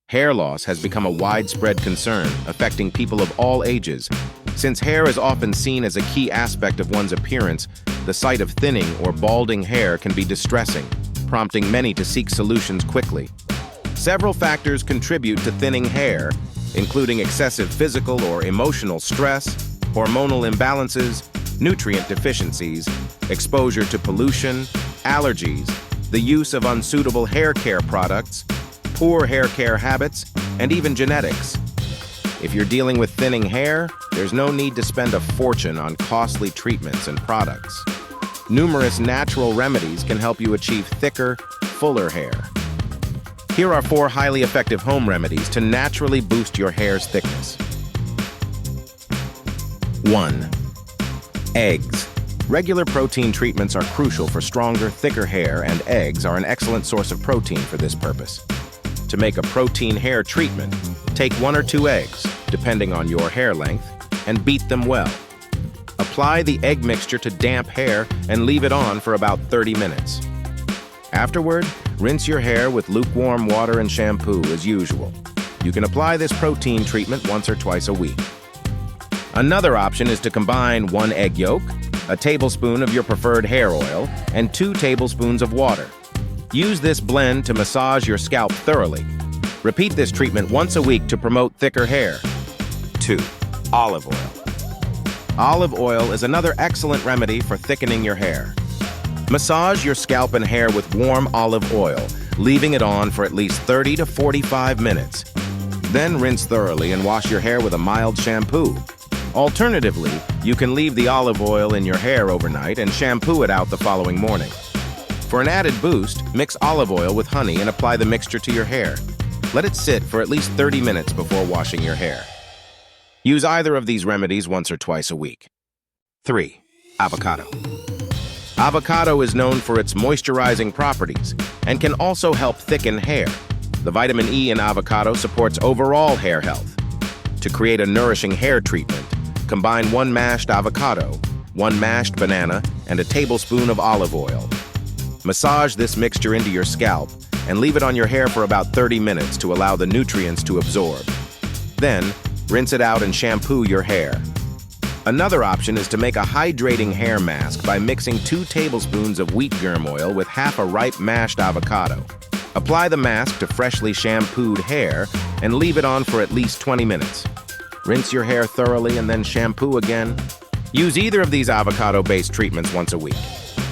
Hair loss has become a widespread concern, affecting people of all ages. Since hair is often seen as a key aspect of one's appearance, the sight of thinning or balding hair can be distressing, prompting many to seek solutions quickly. Several factors contribute to thinning hair, including excessive physical or emotional stress, hormonal imbalances, nutrient deficiencies, exposure to pollution, allergies, the use of unsuitable hair care products, poor hair care habits, and even genetics. If you're dealing with thinning hair, there's no need to spend a fortune on costly treatments and products. Numerous natural remedies can help you achieve thicker, fuller hair. Here are 4 highly effective home remedies to naturally boost your hair's thickness. 1. Eggs. Regular protein treatments are crucial for stronger, thicker hair, and eggs are an excellent source of protein for this purpose. To make a protein hair treatment, take 1 or 2 eggs, depending on your hair length, and beat them well. Apply the egg mixture to damp hair and leave it on for about 30 minutes. Afterward, rinse your hair with lukewarm water and shampoo as usual. You can apply this protein treatment once or twice a week. Another option is to combine 1 egg yolk, a tablespoon of your preferred hair oil, and 2 tablespoons of water. Use this blend to massage your scalp thoroughly. Repeat this treatment once a week to promote thicker hair. 2. Olive oil. Olive oil is another excellent remedy for thickening your hair. Massage your scalp and hair with warm olive oil, leaving it on for at least 30 to 45 minutes. Then rinse thoroughly and wash your hair with a mild shampoo. Alternatively, you can leave the olive oil in your hair overnight and shampoo it out the following morning. For an added boost, mix olive oil with honey and apply the mixture to your hair. Let it sit for at least 30 minutes before washing your hair. Use either of these remedies once or twice a week. 3. Avocado. Avocado is known for its moisturizing properties and can also help thicken hair. The vitamin E in avocado supports overall hair health. To create a nourishing hair treatment, combine 1 mashed avocado, 1 mashed banana, and a tablespoon of olive oil. Massage this mixture into your scalp and leave it on your hair for about 30 minutes to allow the nutrients to absorb. Then, rinse it out and shampoo your hair. Another option is to make a hydrating hair mask by mixing 2 tablespoons of wheat germ oil with half a ripe mashed avocado. Apply the mask to freshly shampooed hair and leave it on for at least 20 minutes. Rinse your hair thoroughly and then shampoo again. Use either of these avocado-based treatments once a week.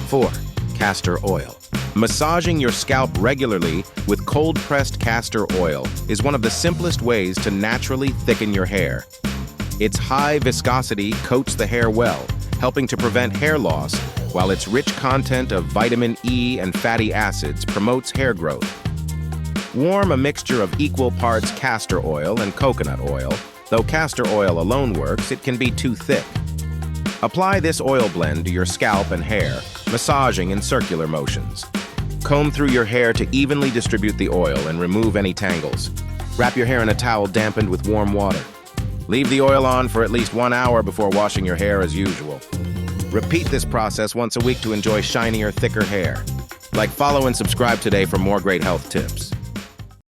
4. Castor oil. Massaging your scalp regularly with cold-pressed castor oil is one of the simplest ways to naturally thicken your hair. Its high viscosity coats the hair well, helping to prevent hair loss, while its rich content of vitamin E and fatty acids promotes hair growth. Warm a mixture of equal parts castor oil and coconut oil. Though castor oil alone works, it can be too thick. Apply this oil blend to your scalp and hair, massaging in circular motions. Comb through your hair to evenly distribute the oil and remove any tangles. Wrap your hair in a towel dampened with warm water. Leave the oil on for at least 1 hour before washing your hair as usual. Repeat this process once a week to enjoy shinier, thicker hair. Like, follow, and subscribe today for more great health tips.